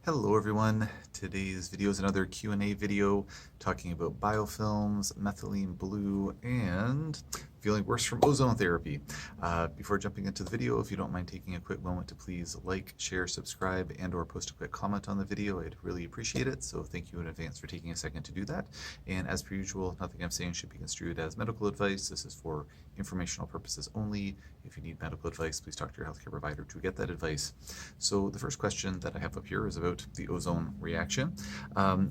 Hello everyone. Today's video is another Q&A video talking about biofilms, methylene blue, and feeling worse from ozone therapy. Before jumping into the video, if you don't mind taking a quick moment to please like, share, subscribe, and or post a quick comment on the video, I'd really appreciate it. So thank you in advance for taking a second to do that. And as per usual, nothing I'm saying should be construed as medical advice. This is for informational purposes only. If you need medical advice, please talk to your healthcare provider to get that advice. So the first question that I have up here is about the ozone reaction.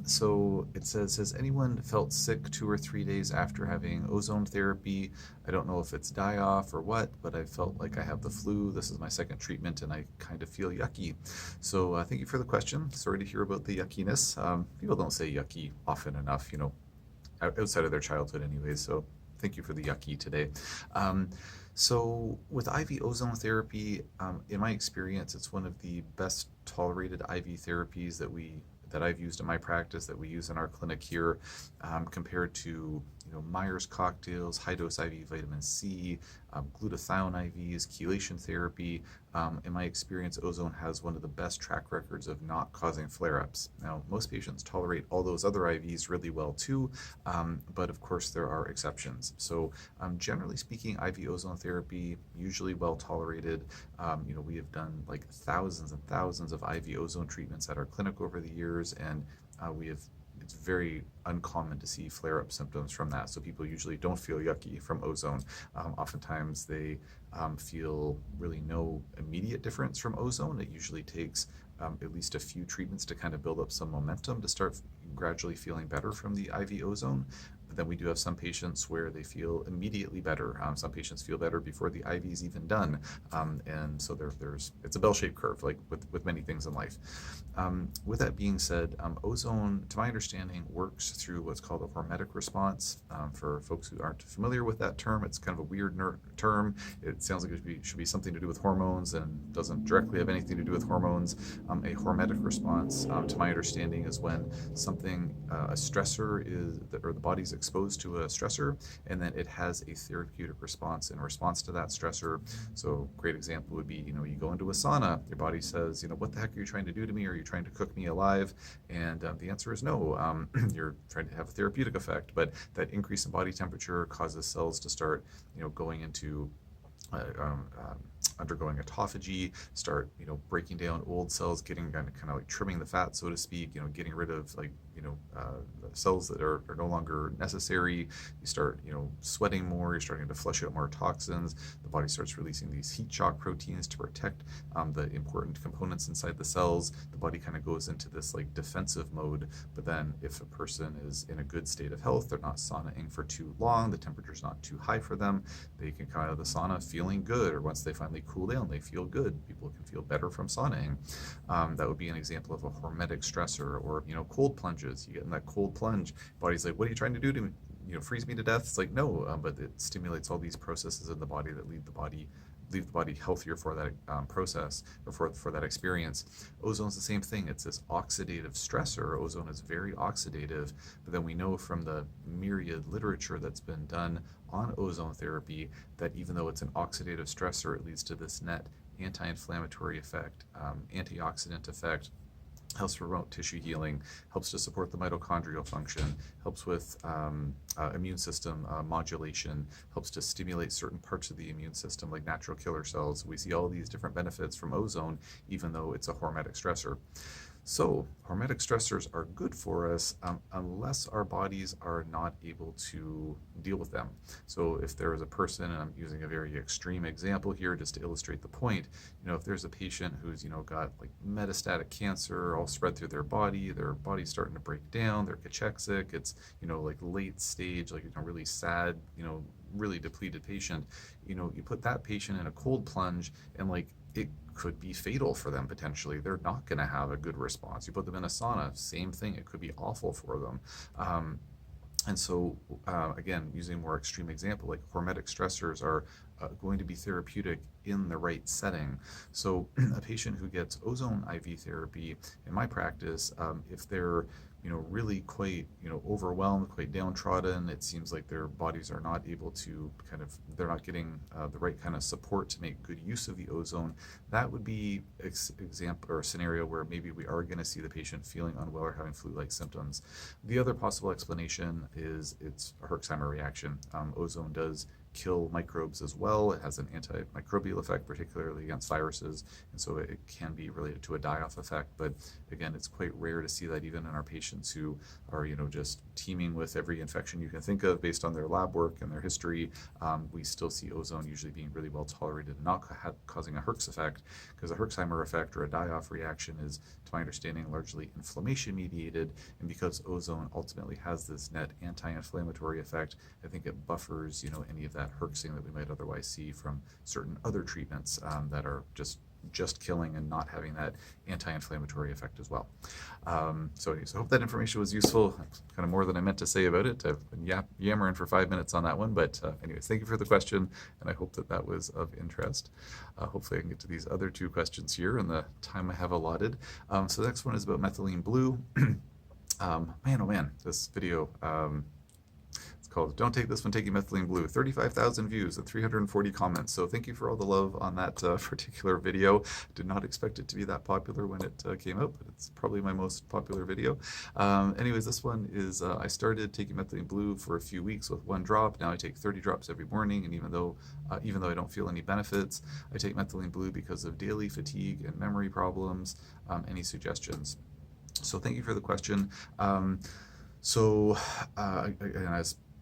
So it says, has anyone felt sick 2 or 3 days after having ozone therapy? I don't know if it's die-off or what, but I felt like I have the flu. This is my second treatment and I kind of feel yucky. So thank you for the question. Sorry to hear about the yuckiness. People don't say yucky often enough, outside of their childhood anyways. So thank you for the yucky today. So with IV ozone therapy, in my experience, it's one of the best tolerated IV therapies that I've used in my practice, that we use in our clinic here, compared to Myers cocktails, high-dose IV vitamin C, glutathione IVs, chelation therapy. In my experience, ozone has one of the best track records of not causing flare-ups. Now, most patients tolerate all those other IVs really well too, but of course there are exceptions. So generally speaking, IV ozone therapy, usually well tolerated. We have done like thousands and thousands of IV ozone treatments at our clinic over the years, and it's very uncommon to see flare-up symptoms from that. So people usually don't feel yucky from ozone. Oftentimes they feel really no immediate difference from ozone. It usually takes at least a few treatments to kind of build up some momentum to start gradually feeling better from the IV ozone. But then we do have some patients where they feel immediately better. Some patients feel better before the IV is even done. And so it's a bell-shaped curve, like with many things in life. With that being said, ozone, to my understanding, works through what's called a hormetic response. For folks who aren't familiar with that term, it's kind of a weird term. It sounds like it should be something to do with hormones and doesn't directly have anything to do with hormones. A hormetic response, to my understanding, is when a stressor or the body's exposed to a stressor, and then it has a therapeutic response in response to that stressor. So great example would be, you go into a sauna, your body says, what the heck are you trying to do to me? Are you trying to cook me alive? And the answer is no. You're trying to have a therapeutic effect, but that increase in body temperature causes cells to start, going into undergoing autophagy, start breaking down old cells, getting kind of like trimming the fat, so to speak, getting rid of cells that are no longer necessary. You start sweating more, you're starting to flush out more toxins. The body starts releasing these heat shock proteins to protect the important components inside the cells. The body kind of goes into this like defensive mode. But then if a person is in a good state of health, they're not saunaing for too long, the temperature's not too high for them, they can come out of the sauna feeling good, or once they finally cool down, they feel good. People can feel better from saunaing. That would be an example of a hormetic stressor. Or cold plunges. You get in that cold plunge, body's like, what are you trying to do to me? Freeze me to death? It's like, no, but it stimulates all these processes in the body that leave the body healthier for that process, or for that experience. Ozone's the same thing. It's this oxidative stressor. Ozone is very oxidative, but then we know from the myriad literature that's been done on ozone therapy that even though it's an oxidative stressor, it leads to this net anti-inflammatory effect, antioxidant effect, helps promote tissue healing, helps to support the mitochondrial function, helps with immune system modulation, helps to stimulate certain parts of the immune system like natural killer cells. We see all these different benefits from ozone, even though it's a hormetic stressor. So hormetic stressors are good for us unless our bodies are not able to deal with them. So if there is a person, and I'm using a very extreme example here just to illustrate the point, if there's a patient who's got like metastatic cancer all spread through their body's starting to break down, they're cachexic, it's like late stage, like really sad, really depleted patient, you put that patient in a cold plunge and like it could be fatal for them potentially. They're not going to have a good response. You put them in a sauna, same thing. It could be awful for them. And so, again, using a more extreme example, like hormetic stressors are going to be therapeutic in the right setting. So a patient who gets ozone IV therapy, in my practice, if they're really quite, overwhelmed, quite downtrodden, it seems like their bodies are not able to they're not getting the right kind of support to make good use of the ozone. That would be example or a scenario where maybe we are going to see the patient feeling unwell or having flu-like symptoms. The other possible explanation is it's a Herxheimer reaction. Ozone does kill microbes as well. It has an antimicrobial effect, particularly against viruses, and so it can be related to a die-off effect. But again, it's quite rare to see that even in our patients who are, just teeming with every infection you can think of based on their lab work and their history. We still see ozone usually being really well tolerated and not causing a Herx effect, because a Herxheimer effect or a die-off reaction is, to my understanding, largely inflammation mediated, and because ozone ultimately has this net anti-inflammatory effect, I think it buffers, any of that herxing that we might otherwise see from certain other treatments that are just killing and not having that anti-inflammatory effect as well. So I hope that information was useful. Kind of more than I meant to say about it. I've been yammering for 5 minutes on that one, but anyways, thank you for the question, and I hope that was of interest. Hopefully I can get to these other 2 questions here in the time I have allotted. So the next one is about methylene blue. Man, oh man, this video, called Don't Take This When Taking Methylene Blue. 35,000 views and 340 comments. So thank you for all the love on that particular video. Did not expect it to be that popular when it came out, but it's probably my most popular video. Anyways, this one is, I started taking methylene blue for a few weeks with 1 drop. Now I take 30 drops every morning, and even though I don't feel any benefits, I take methylene blue because of daily fatigue and memory problems. Any suggestions? So thank you for the question.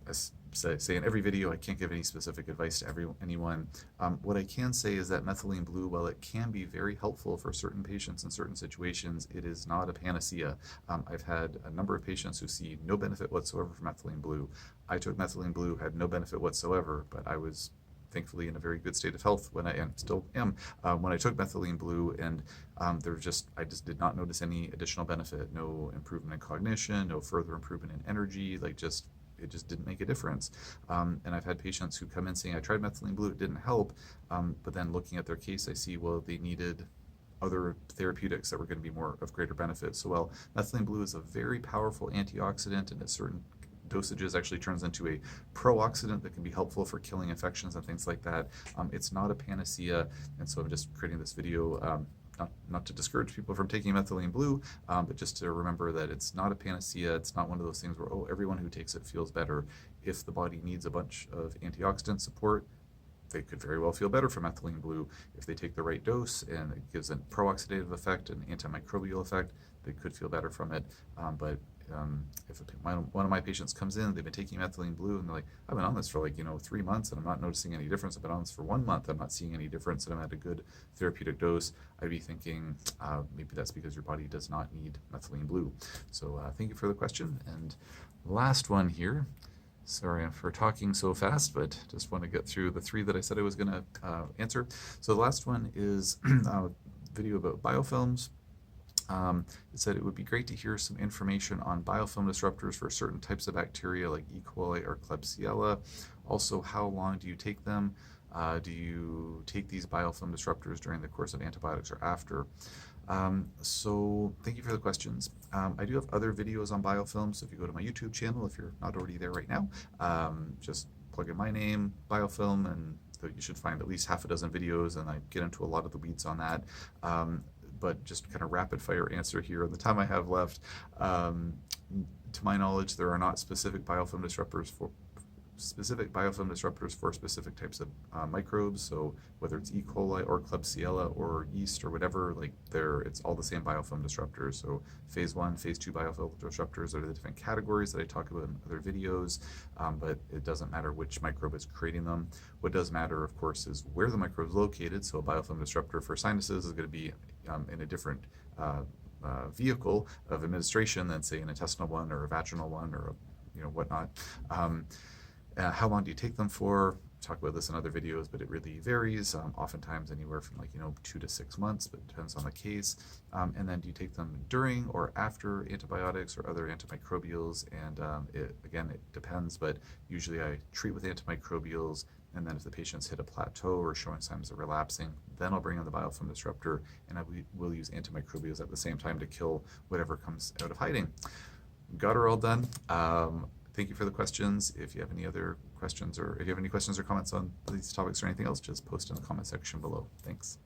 As I say in every video, I can't give any specific advice to anyone. What I can say is that methylene blue, while it can be very helpful for certain patients in certain situations, it is not a panacea. I've had a number of patients who see no benefit whatsoever from methylene blue. I took methylene blue, had no benefit whatsoever, but I was thankfully in a very good state of health when I still am when I took methylene blue, and I just did not notice any additional benefit. No improvement in cognition, no further improvement in energy, it just didn't make a difference. And I've had patients who come in saying, I tried methylene blue, it didn't help, but then looking at their case, I see, well, they needed other therapeutics that were going to be of greater benefit. So while methylene blue is a very powerful antioxidant, and at certain dosages actually turns into a pro-oxidant that can be helpful for killing infections and things like that, it's not a panacea. And so I'm just creating this video not to discourage people from taking methylene blue, but just to remember that it's not a panacea. It's not one of those things where, oh, everyone who takes it feels better. If the body needs a bunch of antioxidant support, they could very well feel better from methylene blue. If they take the right dose and it gives a pro-oxidative effect, an antimicrobial effect, they could feel better from it. But if one of my patients comes in, they've been taking methylene blue, and they're like, I've been on this for 3 months and I'm not noticing any difference. I've been on this for 1 month, I'm not seeing any difference, and I'm at a good therapeutic dose, I'd be thinking maybe that's because your body does not need methylene blue. So thank you for the question. And last one here. Sorry for talking so fast, but just want to get through the 3 that I said I was going to answer. So the last one is a video about biofilms. It said it would be great to hear some information on biofilm disruptors for certain types of bacteria like E. coli or Klebsiella. Also, how long do you take them? Do you take these biofilm disruptors during the course of antibiotics or after? So thank you for the questions. I do have other videos on biofilms, so if you go to my YouTube channel, if you're not already there right now, just plug in my name, biofilm, and you should find at least half a dozen videos, and I get into a lot of the weeds on that. But just kind of rapid fire answer here in the time I have left. To my knowledge, there are not specific biofilm disruptors for specific types of microbes. So whether it's E. coli or Klebsiella or yeast or whatever, it's all the same biofilm disruptors. So phase 1, phase 2 biofilm disruptors are the different categories that I talk about in other videos, but it doesn't matter which microbe is creating them. What does matter, of course, is where the microbe is located. So a biofilm disruptor for sinuses is going to be in a different vehicle of administration than, say, an intestinal one or a vaginal one or whatnot. How long do you take them for? Talk about this in other videos, but it really varies. Oftentimes anywhere from 2 to 6 months, but it depends on the case. And then do you take them during or after antibiotics or other antimicrobials? And it depends, but usually I treat with antimicrobials, And then if the patient's hit a plateau or showing signs of relapsing, then I'll bring in the biofilm disruptor, and I will use antimicrobials at the same time to kill whatever comes out of hiding. Got her all done. Thank you for the questions. If you have any other questions, or if you have any questions or comments on these topics or anything else, just post in the comment section below. Thanks.